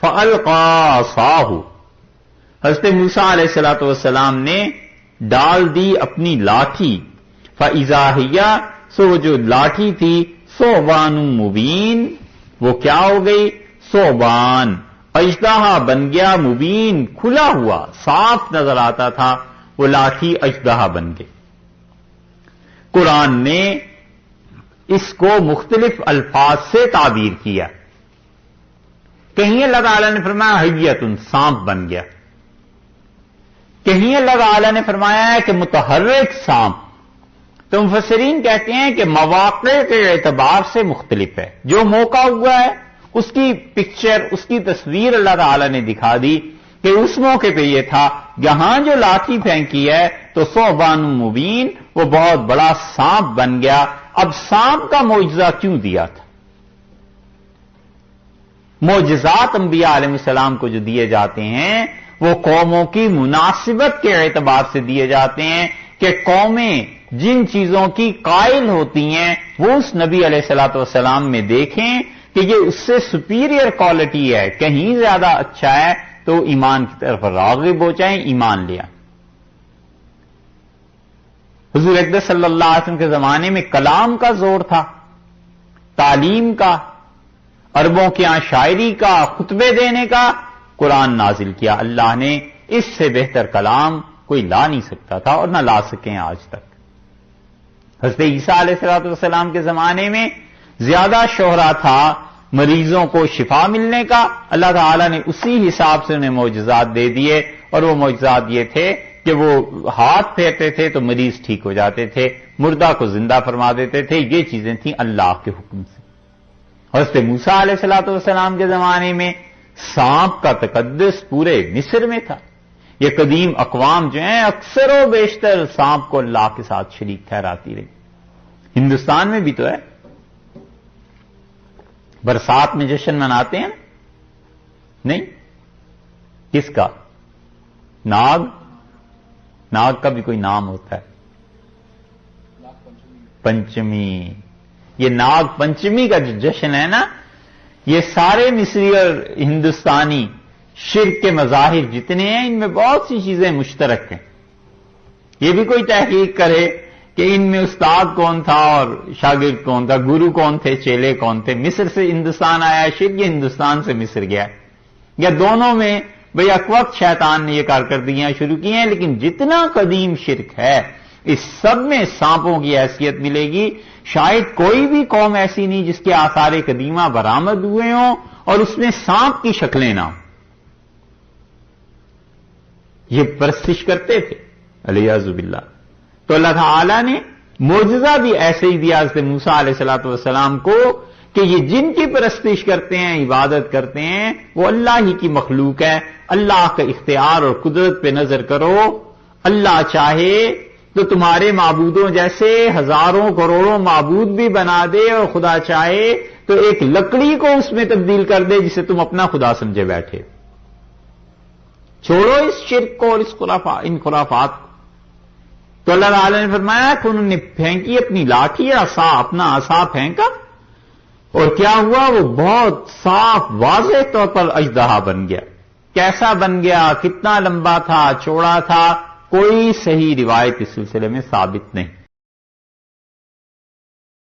فَأَلْقَى عَصَاهُ، حضرت موسیٰ علیہ الصلوۃ والسلام نے ڈال دی اپنی لاٹھی، فَإِذَا هِيَ، سو جو لاٹھی تھی، ثعبان مبین، وہ کیا ہو گئی؟ ثعبان، اژدہا بن گیا، مبین، کھلا ہوا، صاف نظر آتا تھا، وہ لاٹھی اژدہا بن گئی۔ قرآن نے اس کو مختلف الفاظ سے تعبیر کیا۔ کہیں اللہ تعالیٰ نے فرمایا حیۃ، سانپ بن گیا، کہیں اللہ تعالیٰ نے فرمایا ہے کہ متحرک سانپ۔ تو مفسرین کہتے ہیں کہ مواقع کے اعتبار سے مختلف ہے، جو موقع ہوا ہے اس کی پکچر، اس کی تصویر اللہ تعالیٰ نے دکھا دی کہ اس موقع پہ یہ تھا، یہاں جو لاٹھی پھینکی ہے تو ثعبان مبین، وہ بہت بڑا سانپ بن گیا۔ اب سانپ کا معجزہ کیوں دیا تھا؟ معجزات انبیاء علیہ السلام کو جو دیے جاتے ہیں وہ قوموں کی مناسبت کے اعتبار سے دیے جاتے ہیں کہ قومیں جن چیزوں کی قائل ہوتی ہیں وہ اس نبی علیہ الصلوۃ والسلام میں دیکھیں کہ یہ اس سے سپیریئر کوالٹی ہے، کہیں زیادہ اچھا ہے، تو ایمان کی طرف راغب ہو جائیں، ایمان لے آئیں۔ حضور اقدس صلی اللہ علیہ وسلم کے زمانے میں کلام کا زور تھا، تعلیم کا، عربوں کے یہاں شاعری کا، خطبے دینے کا، قرآن نازل کیا۔ اللہ نے اس سے بہتر کلام کوئی لا نہیں سکتا تھا اور نہ لا سکیں آج تک۔ حضرت عیسیٰ علیہ السلام کے زمانے میں زیادہ شہرا تھا مریضوں کو شفا ملنے کا، اللہ تعالیٰ نے اسی حساب سے انہیں معجزات دے دیے، اور وہ معجزات یہ تھے کہ وہ ہاتھ پھیرتے تھے تو مریض ٹھیک ہو جاتے تھے، مردہ کو زندہ فرما دیتے تھے۔ یہ چیزیں تھیں اللہ کے حکم سے۔ حضرت موسیٰ علیہ السلام کے زمانے میں سانپ کا تقدس پورے مصر میں تھا۔ یہ قدیم اقوام جو ہیں اکثر و بیشتر سانپ کو اللہ کے ساتھ شریک ٹھہراتی رہی۔ ہندوستان میں بھی تو ہے، برسات میں جشن مناتے ہیں نہیں؟ کس کا؟ ناگ کا بھی کوئی نام ہوتا ہے، پنچمی۔ یہ ناگ پنچمی کا جو جشن ہے نا، یہ سارے مصری اور ہندوستانی شرک کے مظاہر جتنے ہیں ان میں بہت سی چیزیں مشترک ہیں۔ یہ بھی کوئی تحقیق کرے کہ ان میں استاد کون تھا اور شاگرد کون تھا، گرو کون تھے، چیلے کون تھے، مصر سے ہندوستان آیا ہے شرک، یا ہندوستان سے مصر گیا ہے، یا دونوں میں بھئی ایک وقت شیطان نے یہ کارکردگیاں شروع کی ہیں۔ لیکن جتنا قدیم شرک ہے اس سب میں سانپوں کی حیثیت ملے گی۔ شاید کوئی بھی قوم ایسی نہیں جس کے آثار قدیمہ برآمد ہوئے ہوں اور اس میں سانپ کی شکلیں نہ ہوں۔ یہ پرستش کرتے تھے علیاذ باللہ۔ تو اللہ تعالیٰ نے معجزہ بھی ایسے ہی دیا حضرت موسیٰ علیہ الصلوۃ والسلام کو کہ یہ جن کی پرستش کرتے ہیں، عبادت کرتے ہیں، وہ اللہ ہی کی مخلوق ہے۔ اللہ کا اختیار اور قدرت پہ نظر کرو، اللہ چاہے تو تمہارے معبودوں جیسے ہزاروں کروڑوں معبود بھی بنا دے، اور خدا چاہے تو ایک لکڑی کو اس میں تبدیل کر دے جسے تم اپنا خدا سمجھے بیٹھے۔ چھوڑو اس شرک کو اور ان خرافات کو۔ تو اللہ تعالیٰ نے فرمایا کہ انہوں نے پھینکی اپنی لاٹھی، اپنا عصا پھینکا، اور کیا ہوا؟ وہ بہت صاف واضح طور پر اژدہا بن گیا۔ کیسا بن گیا، کتنا لمبا تھا، چوڑا تھا، کوئی صحیح روایت اس سلسلے میں ثابت نہیں۔